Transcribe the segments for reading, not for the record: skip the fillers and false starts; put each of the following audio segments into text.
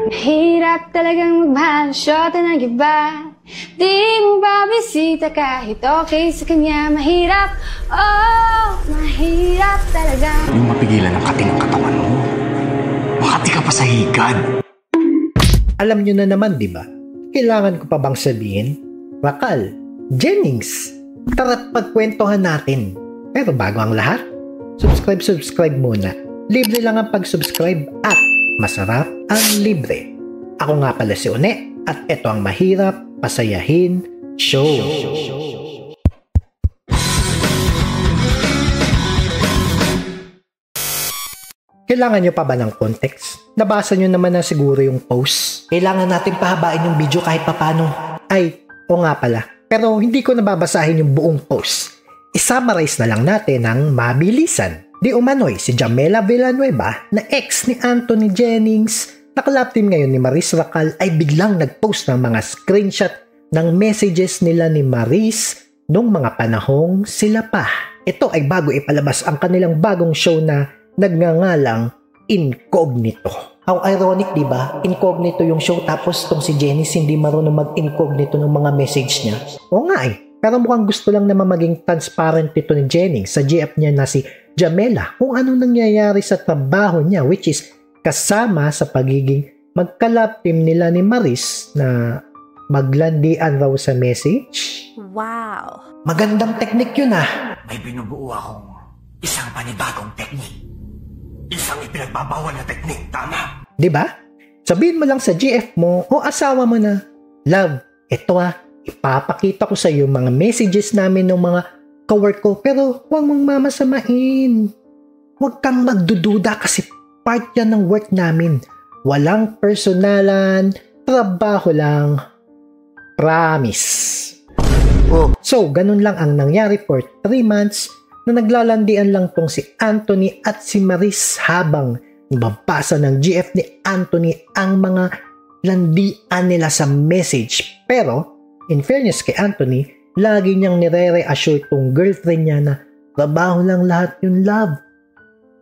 Mahirap talagang magmahal, ng iba. Di mo ba bisita kahit okay sa kanya? Mahirap, oh, mahirap talaga. Yung mapigilan ng kati ng katawan mo. Makati ka pa sa higad. Alam nyo na naman, di ba? Kailangan ko pa bang sabihin? Rakal, Jennings, tara't pagkwentuhan natin. Pero bago ang lahat, subscribe muna. Libre lang ang pag-subscribe at masarap ang libre. Ako nga pala si Une at ito ang Mahirap Pasayahin Show. Kailangan nyo pa ba ng context? Nabasa nyo naman na siguro yung post. Kailangan natin pahabain yung video kahit papano. Ay, o nga pala. Pero hindi ko nababasahin yung buong post. I-summarize na lang natin ng mabilisan. Di umano'y si Jamela Villanueva na ex ni Anthony Jennings, na collab team ngayon ni Maris Rakal, ay biglang nag-post ng mga screenshot ng messages nila ni Maris nung mga panahong sila pa. Ito ay bago ipalabas ang kanilang bagong show na nagngangalang Incognito. How ironic, di ba? Incognito yung show tapos tong si Jennings hindi marunong mag-incognito ng mga message niya. O nga eh. Pero mukhang gusto lang naman maging transparent ito ni Jennings sa GF niya na si Jamela kung anong nangyayari sa trabaho niya, which is kasama sa pagiging magkalab team nila ni Maris na maglandian raw sa message. Wow! Magandang teknik yun ah. May binubuo akong isang panibagong teknik. Isang ipinagbabawal na teknik, tama? Diba? Sabihin mo lang sa GF mo o asawa mo na, love, eto ah, ipapakita ko sa iyo mga messages namin ng mga kawork ko, pero huwag mong mamasamain. Huwag kang magdududa kasi part yan ng work namin. Walang personalan, trabaho lang. Promise. Oh. So, ganun lang ang nangyari for 3 months na naglalandian lang tong si Anthony at si Maris habang nababasa ng GF ni Anthony ang mga landian nila sa message. Pero, in fairness kay Anthony, lagi niyang nire-reassure tong girlfriend niya na trabaho lang lahat yung love.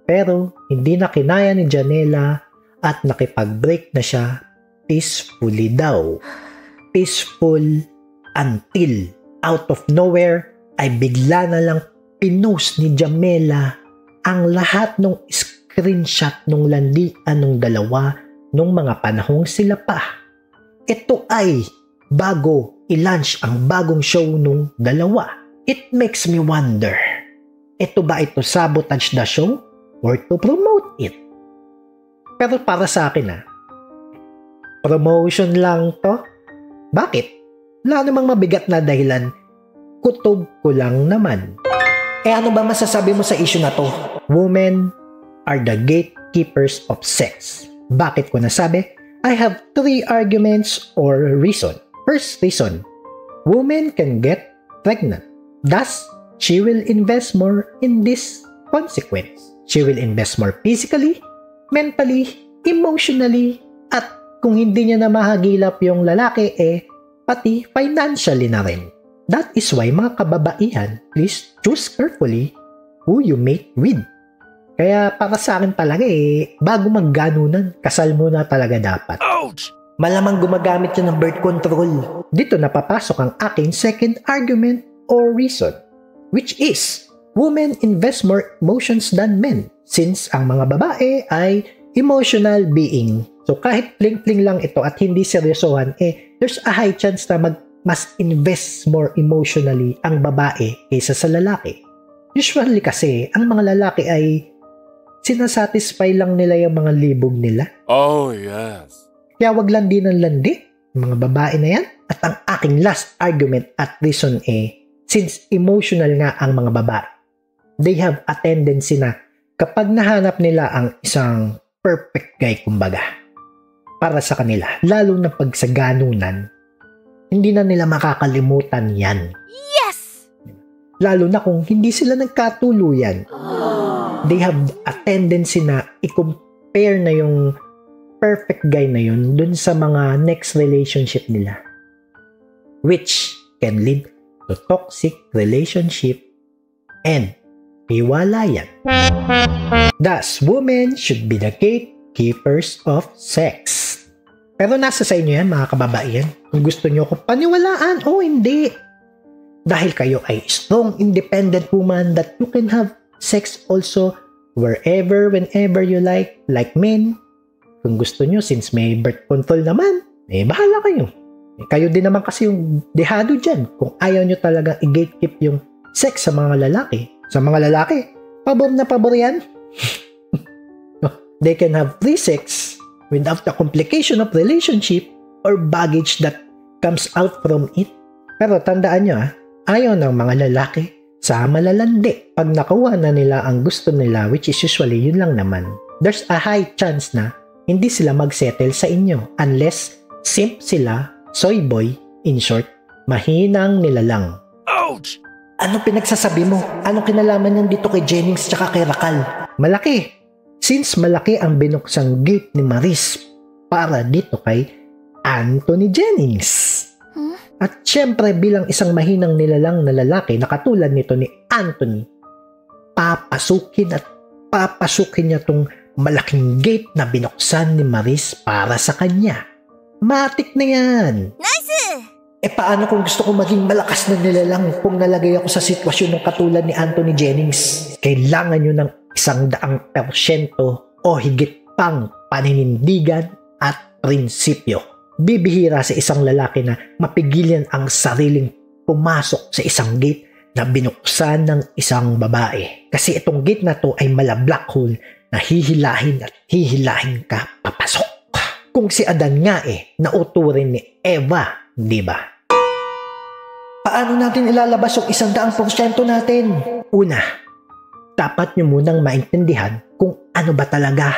Pero hindi na kinaya ni Janela at nakipag-break na siya peacefully daw. Peaceful until out of nowhere ay bigla na lang pinost ni Jamela ang lahat ng screenshot ng landian ng dalawa nung mga panahong sila pa. Ito ay bago i-launch ang bagong show nung dalawa. It makes me wonder, ito ba ito sabotage the show or to promote it? Pero para sa akin promotion lang to. Bakit? Wala namang mabigat na dahilan. Kutob ko lang naman. Ano ba masasabi mo sa issue na to? Women are the gatekeepers of sex. Bakit ko nasabi? I have 3 arguments or reason. First reason, women can get pregnant. Thus, she will invest more in this consequence. She will invest more physically, mentally, emotionally, at kung hindi niya na mahagilap yung lalaki, pati financially na rin. That is why mga kababaihan, please choose carefully who you mate with. Kaya para sa akin talaga bago magganunan, kasal muna talaga dapat. Ouch! Malamang gumagamit siya ng birth control. Dito napapasok ang aking second argument or reason, which is, women invest more emotions than men since ang mga babae ay emotional being. So kahit pling-pling lang ito at hindi seryosohan, there's a high chance na mas invest more emotionally ang babae kaysa sa lalaki. Usually kasi, ang mga lalaki ay sinasatisfy lang nila yung mga libog nila. Oh, yes. Kaya wag landi ng landi, mga babae na yan. At ang aking last argument at reason since emotional nga ang mga babae, they have a tendency na kapag nahanap nila ang isang perfect guy kumbaga, para sa kanila, lalo na pag sa ganunan, hindi na nila makakalimutan yan. Yes! Lalo na kung hindi sila nagkatuluyan. They have a tendency na i-compare na yung perfect guy na yun dun sa mga next relationship nila, which can lead to toxic relationship and hiwalayan. Thus, women should be the gatekeepers of sex. Pero nasa sa inyo yan mga kababaihan. Kung gusto nyo ko paniwalaan o hindi. Dahil kayo ay strong, independent woman that you can have sex also wherever, whenever you like men. Kung gusto nyo, since may birth control naman, bahala kayo. Kayo din naman kasi yung dehado dyan. Kung ayaw nyo talagang i-gatekeep yung sex sa mga lalaki. Sa mga lalaki, pabor na pabor yan. They can have free sex without the complication of relationship or baggage that comes out from it. Pero tandaan nyo ayaw ng mga lalaki sa malalandi. Pag nakuha na nila ang gusto nila, which is usually yun lang naman, there's a high chance na hindi sila magsettle sa inyo unless simp sila, soy boy, in short, mahinang nilalang. Ouch! Ano pinagsasabi mo? Anong kinalaman niyan dito kay Jennings tsaka kay Rakal? Malaki. Since malaki ang binuksang gate ni Maris para dito kay Anthony Jennings. At syempre bilang isang mahinang nilalang na lalaki na katulad nito ni Anthony, papasukin niya tong malaking gate na binuksan ni Maris para sa kanya. Matik na yan. Nice! Paano kung gusto ko maging malakas na nilalang kung nalagay ako sa sitwasyon ng katulad ni Anthony Jennings? Kailangan nyo ng 100% o higit pang paninindigan at prinsipyo. Bibihira sa isang lalaki na mapigilan ang sariling pumasok sa isang gate na binuksan ng isang babae. Kasi itong gate na to ay mala black hole na hihilahin at hihilahin ka papasok. Kung si Adan nga nauturin ni Eva, di ba? Paano natin ilalabas yung 100% natin? Una, dapat nyo munang maintindihan kung ano ba talaga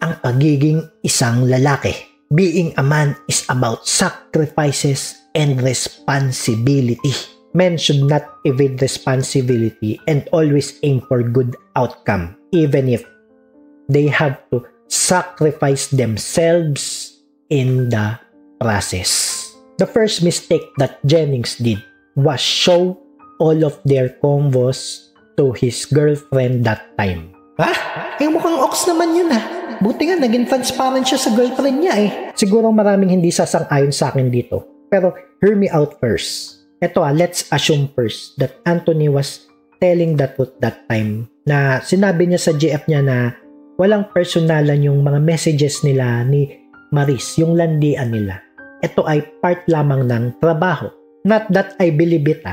ang pagiging isang lalaki. Being a man is about sacrifices and responsibility. Men should not evade responsibility and always aim for good outcome, even if they have to sacrifice themselves in the process. The first mistake that Jennings did was show all of their combos to his girlfriend that time. Mukhang ox naman yun Buti nga naging transparent siya sa girlfriend niya Siguro maraming hindi sasang-ayon sa akin dito. Pero hear me out first. Ito let's assume first that Anthony was telling the truth that time. Na sinabi niya sa GF niya na walang personalan yung mga messages nila ni Maris, yung landian nila. Ito ay part lamang ng trabaho. Not that I believe it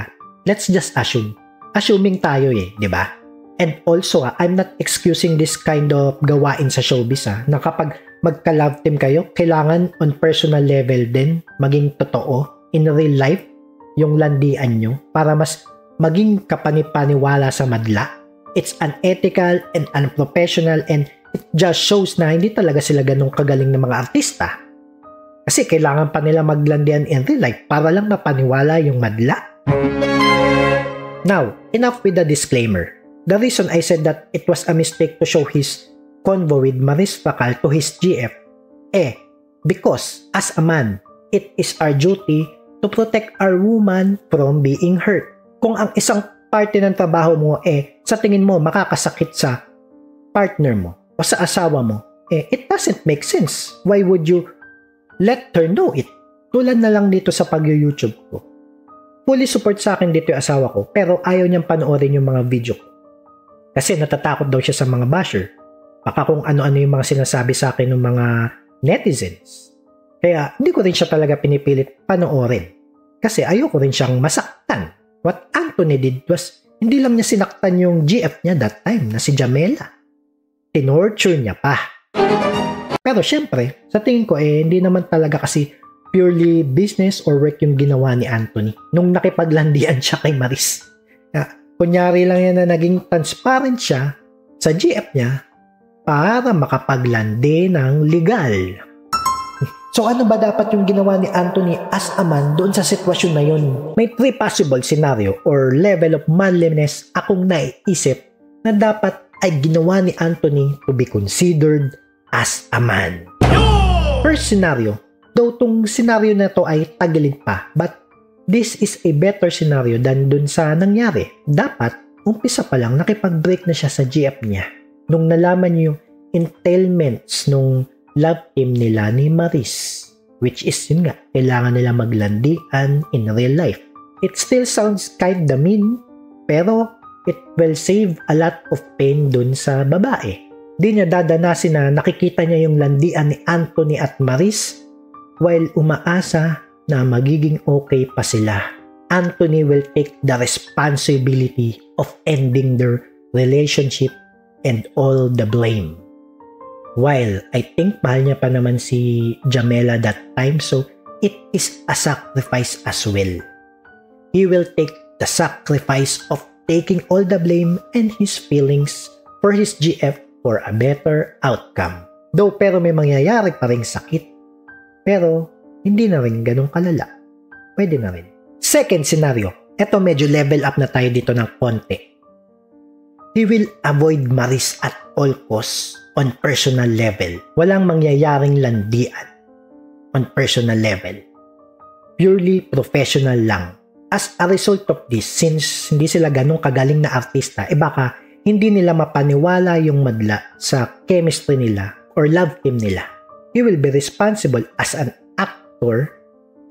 Let's just assume. Assuming tayo di ba? And also, I'm not excusing this kind of gawain sa showbiz na kapag magka-love team kayo, kailangan on personal level din maging totoo in real life yung landian nyo para mas maging kapanipaniwala sa madla. It's unethical and unprofessional and it just shows na hindi talaga sila ganong kagaling ng mga artista. Kasi kailangan pa nila maglandian in real life para lang mapaniwala yung madla. Now, enough with the disclaimer. The reason I said that it was a mistake to show his convo with Maris Rakal to his GF because as a man, it is our duty to protect our woman from being hurt. Kung ang isang parte ng trabaho mo sa tingin mo makakasakit sa partner mo o sa asawa mo, it doesn't make sense. Why would you let her know it? Tulad na lang dito sa pag-YouTube ko. Fully support sa akin dito yung asawa ko pero ayaw niyang panoorin yung mga video ko. Kasi natatakot daw siya sa mga basher. Baka kung ano-ano yung mga sinasabi sa akin ng mga netizens. Kaya hindi ko rin siya talaga pinipilit panoorin. Kasi ayoko rin siyang masaktan. What Anthony did was, hindi lang niya sinaktan yung GF niya that time na si Jamela. Tinorture niya pa. Pero syempre, sa tingin ko hindi naman talaga kasi purely business or work yung ginawa ni Anthony nung nakipaglandian siya kay Maris. Kunyari lang yan na naging transparent siya sa GF niya para makapaglandi ng legal. So ano ba dapat yung ginawa ni Anthony as a man doon sa sitwasyon na yun? May 3 possible scenario or level of manliness akong naiisip na dapat ay ginawa ni Anthony to be considered as a man. First scenario, though tong scenario na to ay tagilid pa, but this is a better scenario than dun sa nangyari. Dapat, umpisa pa lang nakipag-break na siya sa GF niya. Nung nalaman niyo yung entailments nung love team nila ni Maris. which is yun nga, kailangan nila maglandian in real life. It still sounds kinda mean, pero it will save a lot of pain dun sa babae. Di niya dadanasin na nakikita niya yung landian ni Anthony at Maris while umaasa na magiging okay pa sila. Anthony will take the responsibility of ending their relationship and all the blame. While I think mahal niya pa naman si Jamela that time, so it is a sacrifice as well. He will take the sacrifice of taking all the blame and his feelings for his GF for a better outcome. Though pero may mangyayari pa ring sakit, pero hindi na rin ganun kalala. Pwede na rin. Second scenario, eto medyo level up na tayo dito ng konti. He will avoid Maris at all costs on personal level. Walang mangyayaring landian on personal level. Purely professional lang. As a result of this, since hindi sila ganun kagaling na artista, baka hindi nila mapaniwala yung madla sa chemistry nila or love team nila. He will be responsible as an actor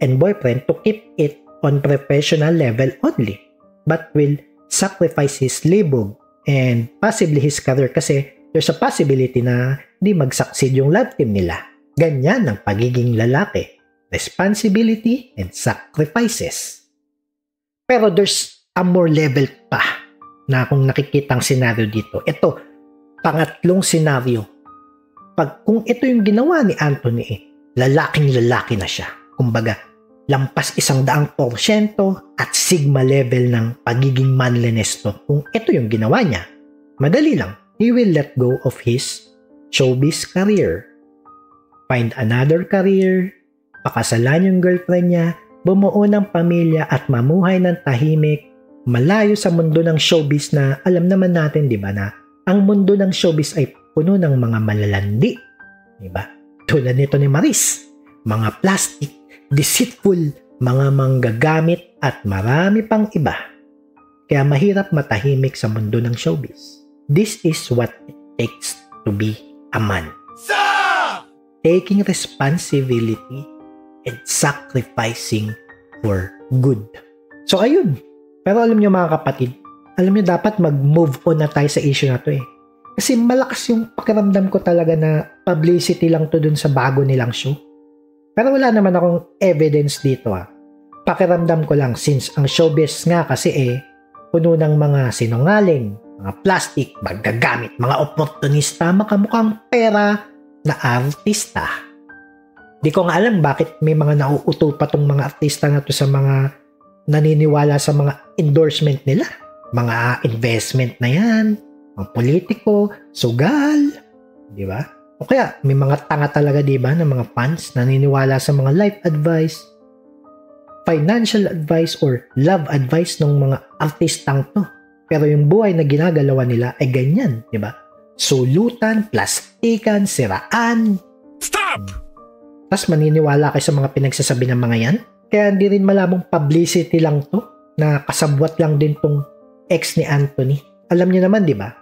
and boyfriend to keep it on professional level only, but will sacrifice his libog and possibly his career kasi there's a possibility na di mag-succeed yung love team nila. Ganyan ang pagiging lalaki. Responsibility and sacrifices. Pero there's a more level pa na kung nakikitang scenario dito. Ito, pangatlong scenario. Kung ito yung ginawa ni Anthony, lalaking lalaki na siya. Kumbaga, lampas 100% at sigma level ng pagiging manliness to. Kung ito yung ginawa niya, madali lang. He will let go of his showbiz career. Find another career, pakasalan yung girlfriend niya, bumuo ng pamilya at mamuhay ng tahimik, malayo sa mundo ng showbiz na alam naman natin, di ba, na ang mundo ng showbiz ay puno ng mga malalandi. Di ba? Tulad nito ni Maris, mga plastic, deceitful, mga manggagamit at marami pang iba. Kaya mahirap matahimik sa mundo ng showbiz. This is what it takes to be a man. Taking responsibility and sacrificing for good. So ayun. Pero alam nyo mga kapatid, alam nyo dapat mag-move on na tayo sa issue na to eh. Kasi malakas yung pakiramdam ko talaga na publicity lang to dun sa bago nilang show. Pero wala naman akong evidence dito ah. Pakiramdam ko lang since ang showbiz nga kasi puno ng mga sinungaling, mga plastic, magagamit, mga oportunista, makamukhang pera na artista. Di ko nga alam bakit may mga nauuto pa tong mga artista na to sa mga naniniwala sa mga endorsement nila. Mga investment na yan, mga politiko, sugal, di ba? O kaya may mga tanga talaga, di ba, ng mga fans naniniwala sa mga life advice, financial advice, or love advice ng mga artistang to. Pero yung buhay na ginagalawa nila ay ganyan, di ba? Sulutan, plastikan, siraan. Stop! Tapos maniniwala kayo sa mga pinagsasabi ng mga yan? Kaya hindi rin malabong publicity lang to na kasabwat lang din tong ex ni Anthony. Alam niyo naman, di ba?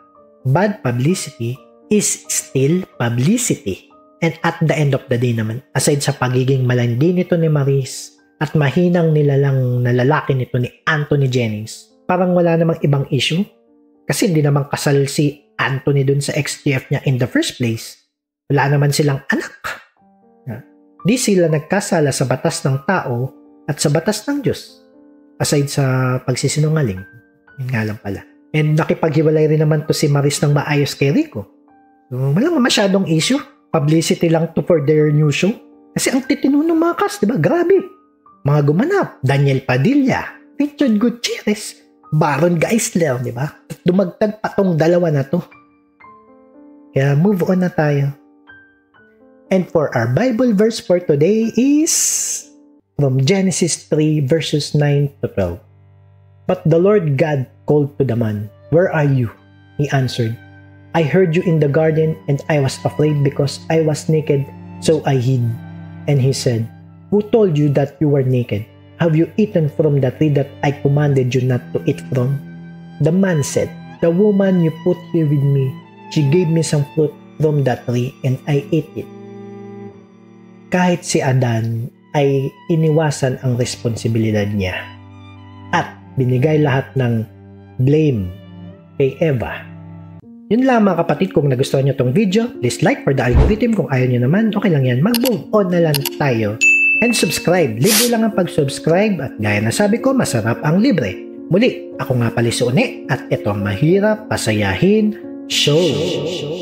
Bad publicity is still publicity. And at the end of the day naman, aside sa pagiging malandi nito ni Maris at mahinang nilalang na lalaki nito ni Anthony Jennings, parang wala namang ibang issue. Kasi hindi naman kasal si Anthony dun sa ex-GF niya in the first place. Wala naman silang anak. Di sila nagkasala sa batas ng tao at sa batas ng Diyos. Aside sa pagsisinungaling. Yun nga lang pala. And nakipaghiwalay rin naman to si Maris ng maayos kay Rico. So, walang masyadong issue. Publicity lang to for their new show. Kasi ang titino ng mga cast, diba? Grabe. Mga gumanap. Daniel Padilla, Richard Gutierrez, Baron Geisler, diba? At dumagtag pa tong dalawa na to. Kaya move on na tayo. And for our Bible verse for today is from Genesis 3 verses 9 to 12. But the Lord God called to the man, "Where are you?" He answered, "I heard you in the garden and I was afraid because I was naked, so I hid." And he said, "Who told you that you were naked? Have you eaten from the tree that I commanded you not to eat from?" The man said, "The woman you put here with me, she gave me some fruit from that tree and I ate it." kahit si Adan ay iniwasan ang responsibilidad niya at binigay lahat ng blame kay Eva. Yun lang mga kapatid, kung nagustuhan nyo tong video, please like for the algorithm. Kung ayaw nyo naman, okay lang yan, mag-move on na lang tayo. And subscribe, libre lang ang pag-subscribe at gaya na sabi ko, masarap ang libre. Muli, ako nga pala si Une at ito ang Mahirap Pasayahin Show.